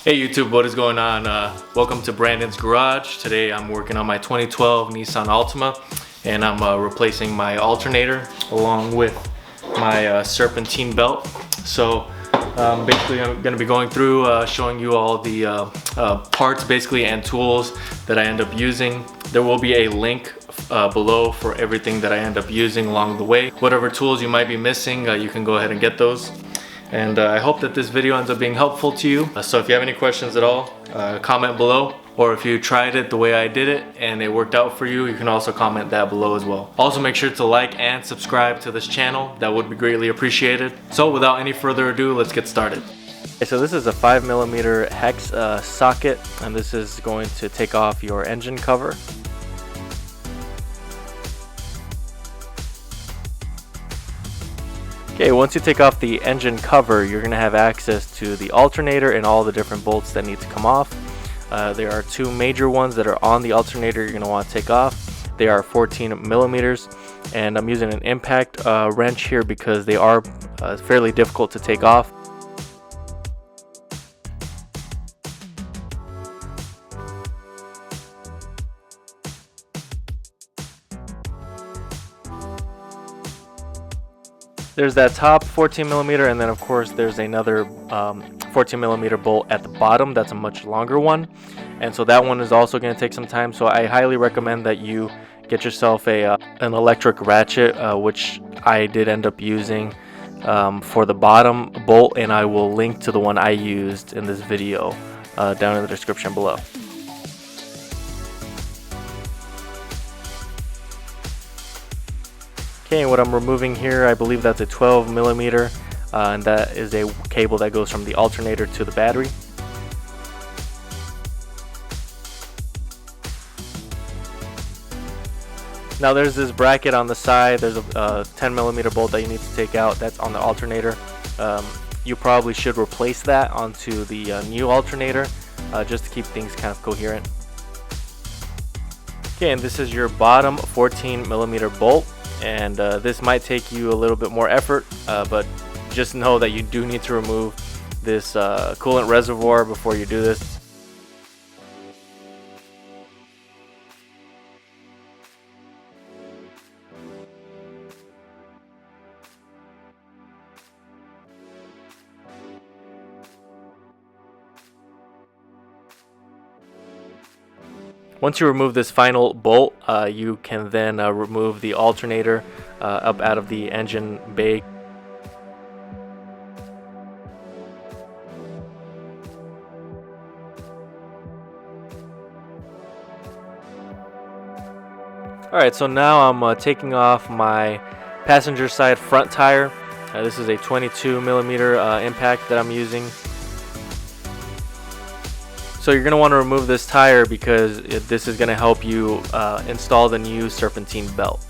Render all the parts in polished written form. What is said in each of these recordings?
Hey YouTube, what is going on? Welcome to Brandon's Garage. Today I'm working on my 2012 Nissan Altima and I'm replacing my alternator along with my Serpentine belt. So basically I'm going to be going through showing you all the parts basically and tools that I end up using. There will be a link below for everything that I end up using along the way. Whatever tools you might be missing, you can go ahead and get those. And I hope that this video ends up being helpful to you. So if you have any questions at all, comment below. Or if you tried it the way I did it and it worked out for you, you can also comment that below as well. Also make sure to like and subscribe to this channel. That would be greatly appreciated. So without any further ado, let's get started. Okay, so this is a 5mm hex socket, and this is going to take off your engine cover. Okay, once you take off the engine cover, you're going to have access to the alternator and all the different bolts that need to come off. There are two major ones that are on the alternator you're going to want to take off. They are 14mm, and I'm using an impact wrench here because they are fairly difficult to take off. There's that top 14mm, and then of course there's another 14mm bolt at the bottom that's a much longer one, and so that one is also going to take some time. So I highly recommend that you get yourself an electric ratchet, which I did end up using for the bottom bolt, and I will link to the one I used in this video down in the description below. Okay, and what I'm removing here, I believe that's a 12mm, and that is a cable that goes from the alternator to the battery. Now there's this bracket on the side. There's a 10mm bolt that you need to take out. That's on the alternator. You probably should replace that onto the new alternator just to keep things kind of coherent. Okay, and this is your bottom 14mm bolt. And this might take you a little bit more effort, but just know that you do need to remove this coolant reservoir before you do this. Once you remove this final bolt, you can then remove the alternator up out of the engine bay. Alright, so now I'm taking off my passenger side front tire. This is a 22mm impact that I'm using. So you're going to want to remove this tire because this is going to help you install the new Serpentine belt.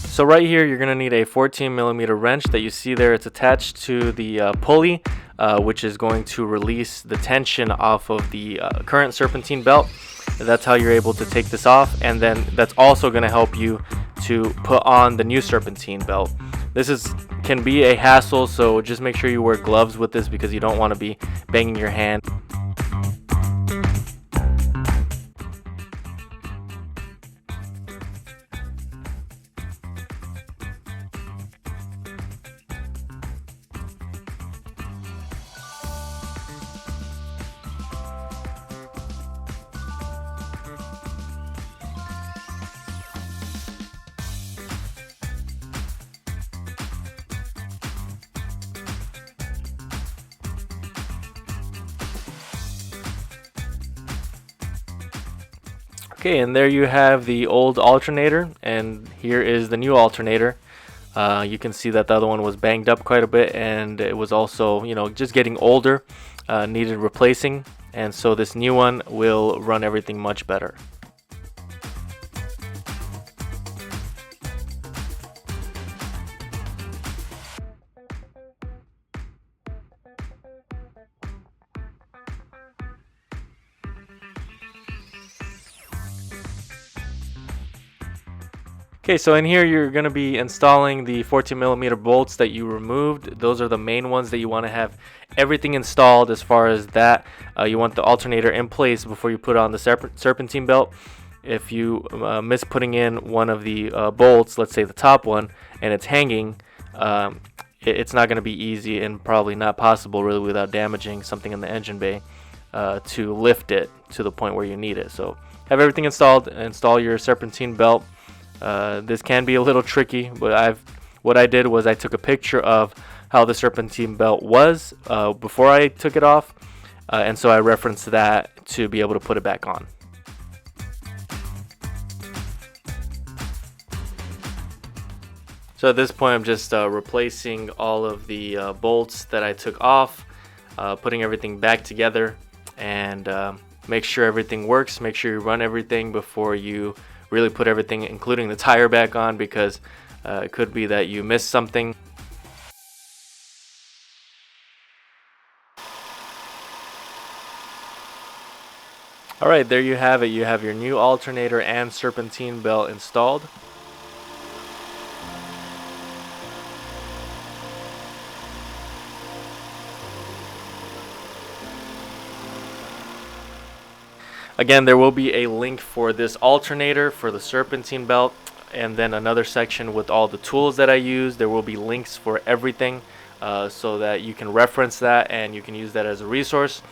So right here you're going to need a 14mm wrench that you see there. It's attached to the pulley, which is going to release the tension off of the current Serpentine belt. That's how you're able to take this off, and then that's also going to help you to put on the new Serpentine belt. This can be a hassle, so just make sure you wear gloves with this because you don't want to be banging your hand. Okay, and there you have the old alternator, and here is the new alternator. You can see that the other one was banged up quite a bit, and it was also, just getting older, needed replacing, and so this new one will run everything much better. Okay, so in here you're going to be installing the 14mm bolts that you removed. Those are the main ones that you want to have everything installed. As far as that, you want the alternator in place before you put on the serpentine belt. If you miss putting in one of the bolts, let's say the top one, and it's hanging, it's not going to be easy and probably not possible really without damaging something in the engine bay to lift it to the point where you need it. So have everything installed. Install your serpentine belt. This can be a little tricky, but what I did was I took a picture of how the serpentine belt was before I took it off, and so I referenced that to be able to put it back on. So at this point I'm just replacing all of the bolts that I took off, putting everything back together, and make sure everything works. Make sure you run everything before you really put everything, including the tire, back on, because it could be that you missed something. Alright, there you have it. You have your new alternator and serpentine belt installed. Again, there will be a link for this alternator, for the serpentine belt, and then another section with all the tools that I use. There will be links for everything so that you can reference that and you can use that as a resource.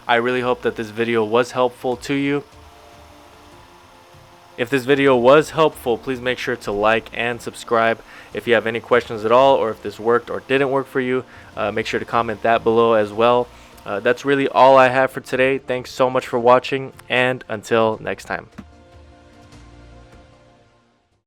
I really hope that this video was helpful to you. If this video was helpful, please make sure to like and subscribe. If you have any questions at all, or if this worked or didn't work for you, make sure to comment that below as well. That's really all I have for today. Thanks so much for watching, and until next time.